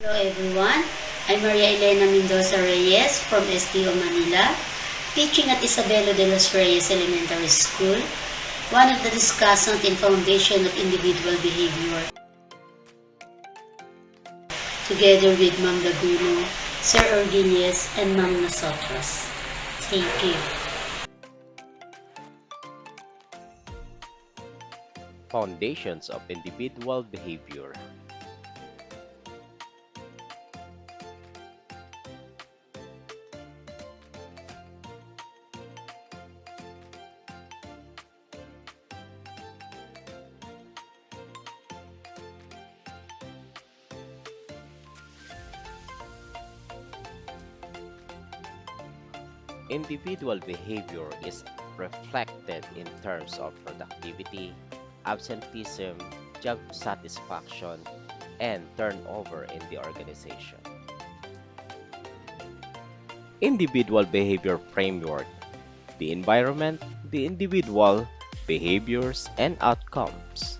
Hello everyone, I'm Maria Elena Mendoza Reyes from STO Manila, teaching at Isabelo de los Reyes Elementary School, one of the discussant in Foundation of Individual Behavior, together with Ma'am Laguno, Sir Orguilles, and Ma'am Nosotros. Thank you. Foundations of individual behavior. Individual behavior is reflected in terms of productivity, absenteeism, job satisfaction, and turnover in the organization. Individual behavior framework: the environment, the individual, behaviors, and outcomes.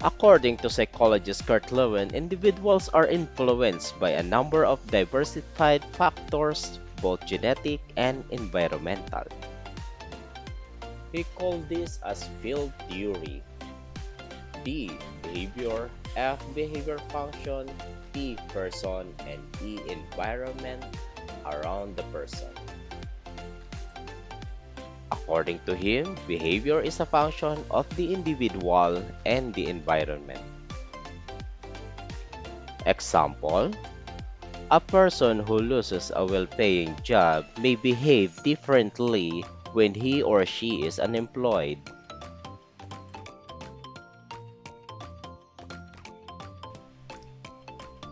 According to psychologist Kurt Lewin, individuals are influenced by a number of diversified factors, both genetic and environmental. We call this as field theory. D. Behavior, F. Behavior function, T. Person, and E. Environment around the person. According to him, behavior is a function of the individual and the environment. Example: a person who loses a well-paying job may behave differently when he or she is unemployed.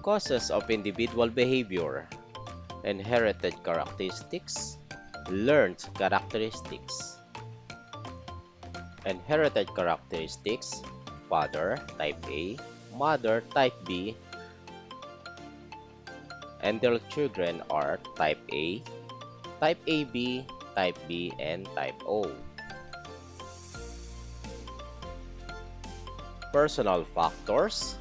Causes of individual behavior: inherited characteristics, learned characteristics. Inherited characteristics: father, type A; mother, type B, and their children are type A, type AB, type B, and type O. Personal factors: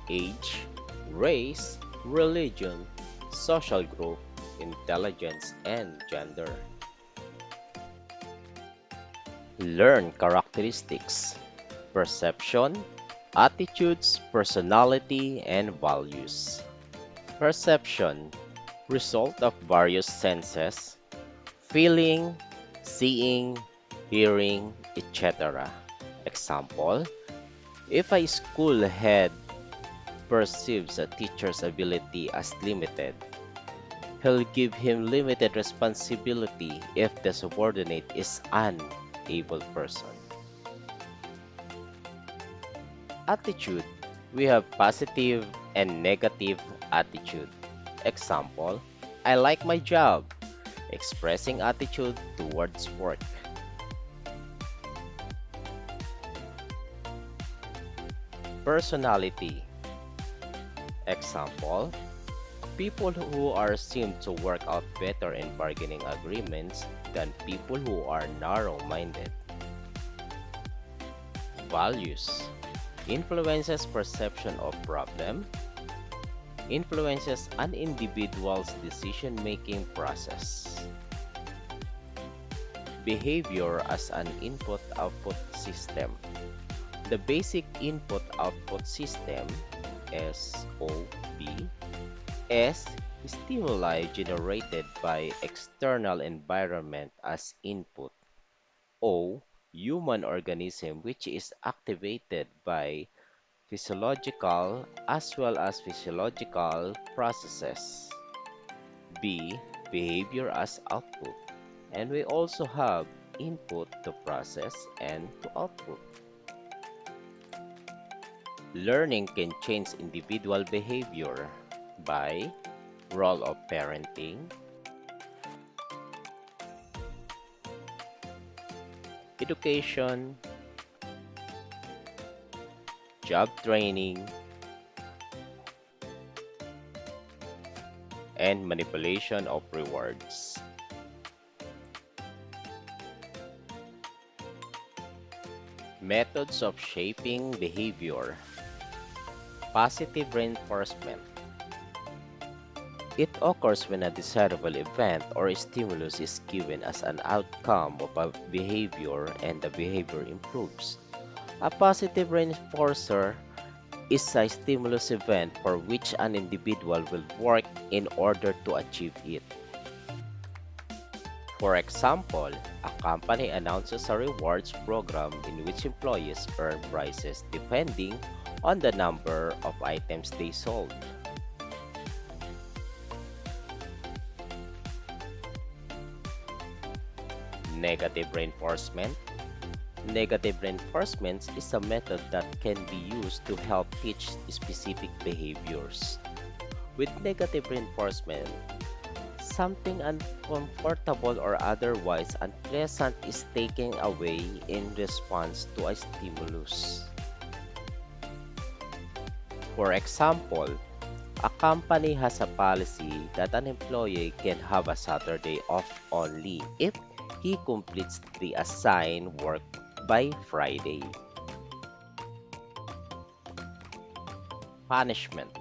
age, race, religion, social group, intelligence, and gender. Learned characteristics: perception, attitudes, personality, and values. Perception: result of various senses: feeling, seeing, hearing, etc. Example: if a school head perceives a teacher's ability as limited, he'll give him limited responsibility if the subordinate is an able person. Attitude: we have positive and negative attitude. Example: I like my job, expressing attitude towards work. Personality. Example: people who are seen to work out better in bargaining agreements than people who are narrow-minded. Values: influences perception of problem, influences an individual's decision-making process. Behavior as an input-output system. The basic input-output system SOB: S. Stimuli generated by external environment as input. O. Human organism which is activated by physiological as well as physiological processes. B. Behavior as output. And we also have input to process and to output. Learning can change individual behavior by role of parenting, education, job training, and manipulation of rewards. Methods of shaping behavior. Positive reinforcement. It occurs when a desirable event or stimulus is given as an outcome of a behavior and the behavior improves. A positive reinforcer is a stimulus event for which an individual will work in order to achieve it. For example, a company announces a rewards program in which employees earn prizes depending on the number of items they sold. Negative reinforcement. Negative reinforcement is a method that can be used to help teach specific behaviors. With negative reinforcement, something uncomfortable or otherwise unpleasant is taken away in response to a stimulus. For example, a company has a policy that an employee can have a Saturday off only if he completes the assigned work by Friday. Punishment.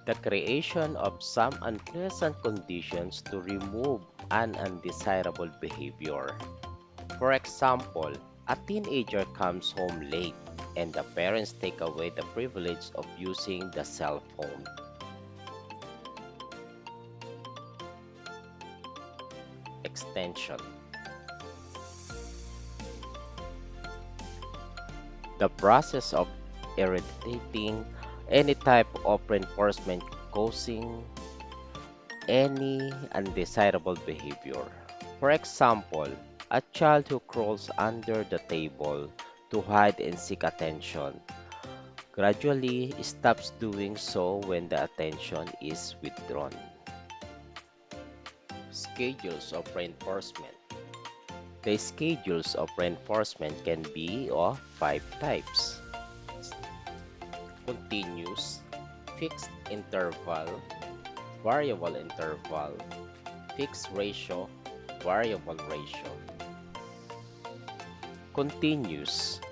The creation of some unpleasant conditions to remove an undesirable behavior. For example, a teenager comes home late and the parents take away the privilege of using the cell phone. Extension. The process of eradicating any type of reinforcement causing any undesirable behavior. For example, a child who crawls under the table to hide and seek attention gradually stops doing so when the attention is withdrawn. Schedules of reinforcement. The schedules of reinforcement can be of 5 types: continuous, fixed interval, variable interval, fixed ratio, variable ratio. Continuous.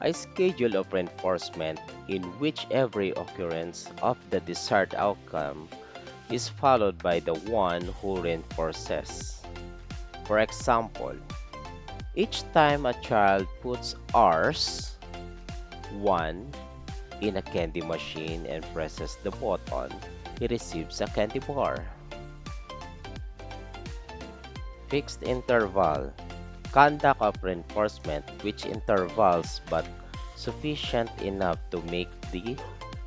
A schedule of reinforcement in which every occurrence of the desired outcome is followed by the one who reinforces. For example, each time a child puts Rs 1 in a candy machine and presses the button, he receives a candy bar. Fixed interval. Conduct of reinforcement which intervals but sufficient enough to make the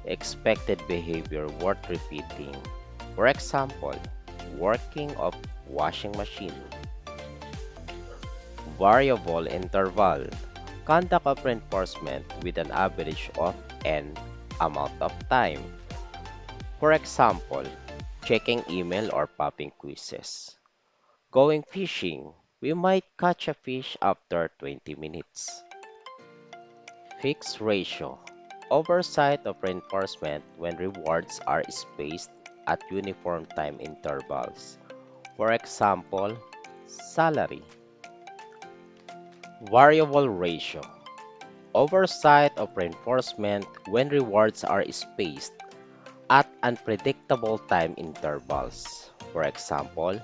expected behavior worth repeating. For example, working of washing machine. Variable interval. Conduct of reinforcement with an average of n amount of time. For example, checking email or popping quizzes. Going fishing. We might catch a fish after 20 minutes. Fixed ratio. Oversight of reinforcement when rewards are spaced at uniform time intervals. For example, salary. Variable ratio. Oversight of reinforcement when rewards are spaced at unpredictable time intervals. For example,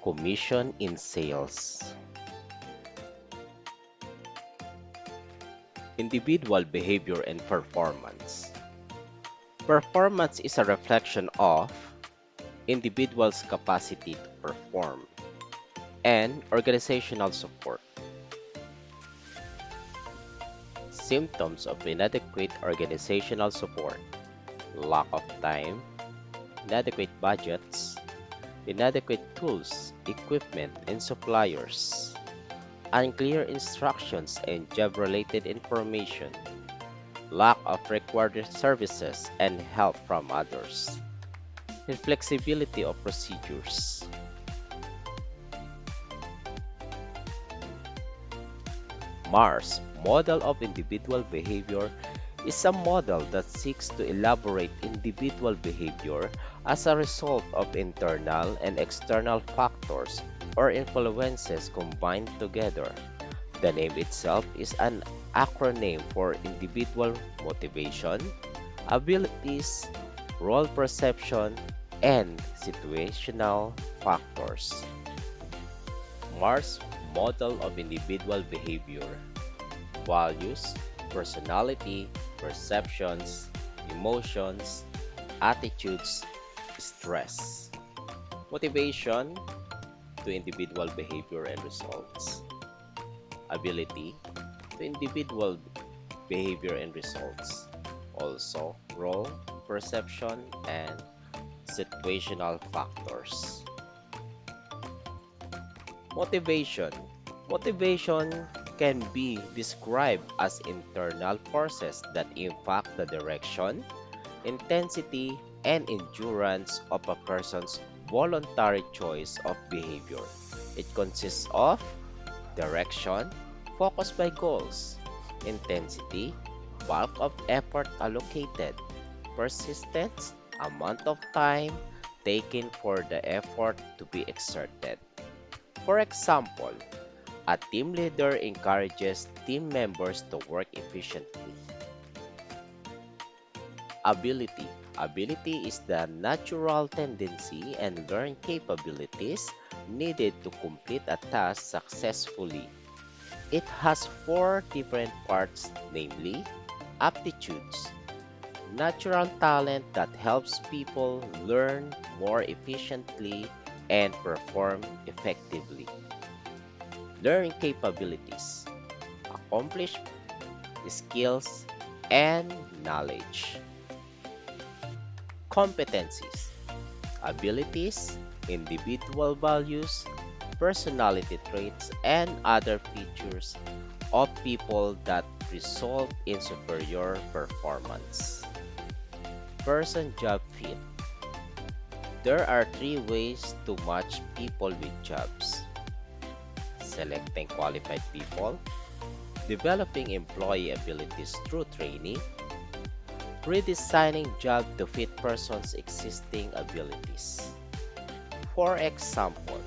commission in sales. Individual behavior and performance. Performance is a reflection of individuals' capacity to perform and organizational support. Symptoms of inadequate organizational support: lack of time, inadequate budgets, inadequate tools, equipment, and suppliers, unclear instructions and job-related information, lack of required services and help from others, inflexibility of procedures. MARS, Model of Individual Behavior, is a model that seeks to elaborate individual behavior as a result of internal and external factors or influences combined together. The name itself is an acronym for individual motivation, abilities, role perception, and situational factors. Mars model of individual behavior, values, personality, perceptions, emotions, attitudes, stress. Motivation to individual behavior and results. Ability to individual behavior and results. Also, role, perception, and situational factors. Motivation. Motivation can be described as internal forces that impact the direction, intensity, and endurance of a person's voluntary choice of behavior. It consists of direction, focus by goals, intensity, bulk of effort allocated, persistence, amount of time taken for the effort to be exerted. For example, a team leader encourages team members to work efficiently. Ability. Ability is the natural tendency and learned capabilities needed to complete a task successfully. It has four different parts, namely aptitudes, natural talent that helps people learn more efficiently and perform effectively. Learning capabilities, accomplished skills, and knowledge. Competencies, abilities, individual values, personality traits, and other features of people that result in superior performance. Person job fit. There are three ways to match people with jobs: selecting qualified people, developing employee abilities through training, redesigning job to fit persons' existing abilities. For example,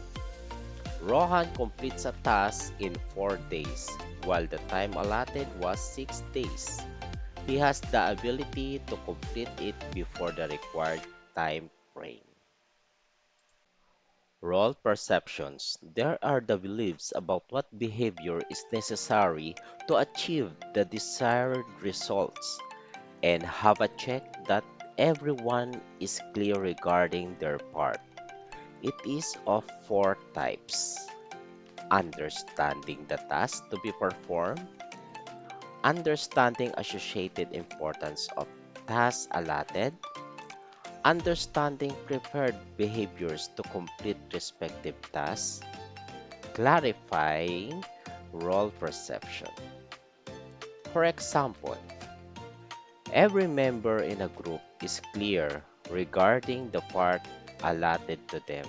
Rohan completes a task in 4 days, while the time allotted was 6 days. He has the ability to complete it before the required time frame. Role perceptions. There are the beliefs about what behavior is necessary to achieve the desired results, and have a check that everyone is clear regarding their part. It is of four types: understanding the task to be performed, understanding associated importance of tasks allotted, understanding prepared behaviors to complete respective tasks, clarifying role perception. For example, every member in a group is clear regarding the part allotted to them.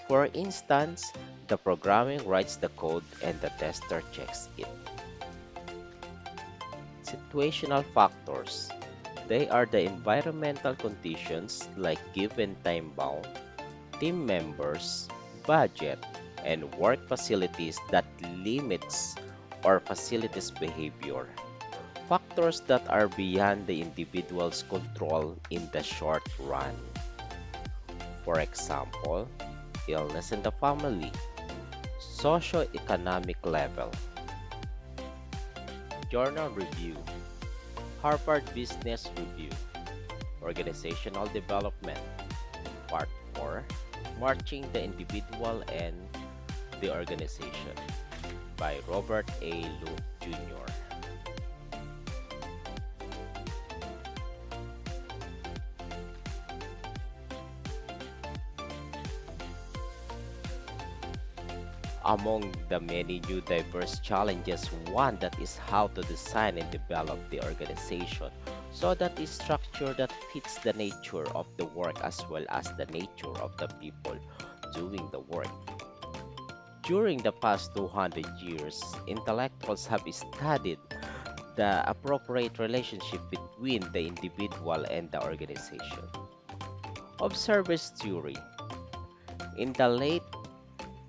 For instance, the programming writes the code and the tester checks it. Situational factors. They are the environmental conditions like given time bound, team members, budget, and work facilities that limits or facilitates behavior. Factors that are beyond the individual's control in the short run. For example, illness in the family, socio-economic level. Journal review, Harvard Business Review, organizational development. Part 4, marching the individual and the organization, by Robert A. Luke Jr. Among the many new diverse challenges, one that is how to design and develop the organization so that it's structured that fits the nature of the work as well as the nature of the people doing the work. During the past 200 years, intellectuals have studied the appropriate relationship between the individual and the organization. Observer's theory. In the late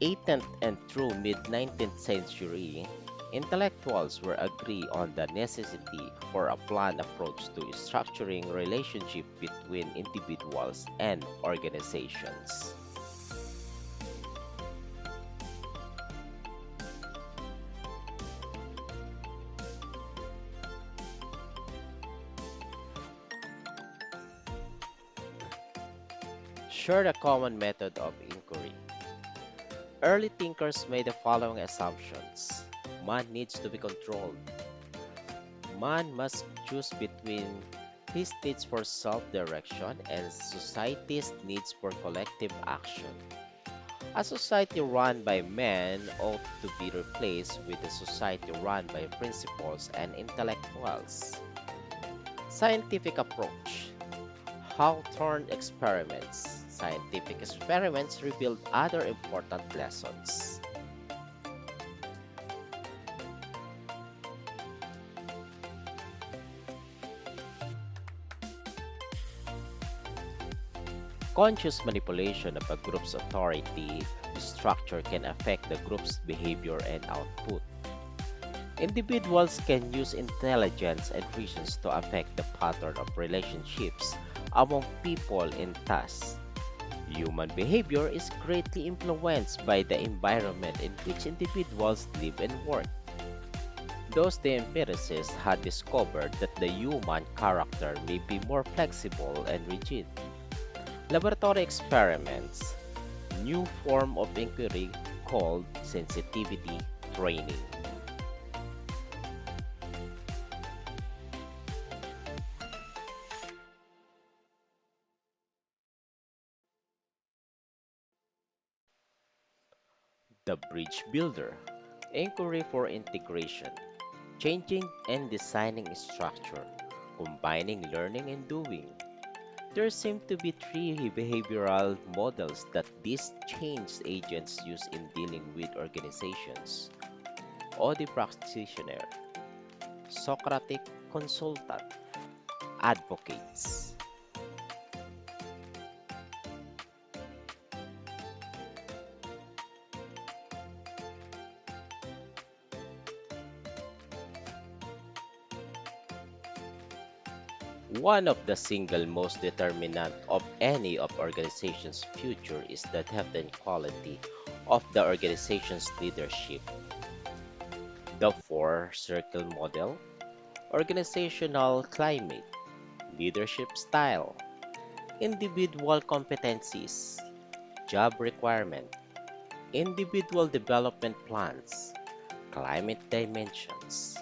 18th and through mid 19th century, Intellectuals will agree on the necessity for a planned approach to structuring relationship between individuals and organizations. Share a common method of inquiry. Early thinkers made the following assumptions. Man needs to be controlled. Man must choose between his needs for self-direction and society's needs for collective action. A society run by men ought to be replaced with a society run by principles and intellectuals. Scientific approach. Hawthorne experiments. Scientific experiments revealed other important lessons. Conscious manipulation of a group's authority structure can affect the group's behavior and output. Individuals can use intelligence and reasons to affect the pattern of relationships among people in tasks. Human behavior is greatly influenced by the environment in which individuals live and work. Thus, the empiricists had discovered that the human character may be more flexible and rigid. Laboratory experiments, new form of inquiry called sensitivity training. The Bridge Builder, inquiry for integration, changing and designing structure, combining learning and doing. There seem to be three behavioral models that these change agents use in dealing with organizations. OD practitioner, Socratic consultant, advocates. One of the single most determinant of any of organization's future is the depth and quality of the organization's leadership. The four-circle model, organizational climate, leadership style, individual competencies, job requirement, individual development plans, climate dimensions.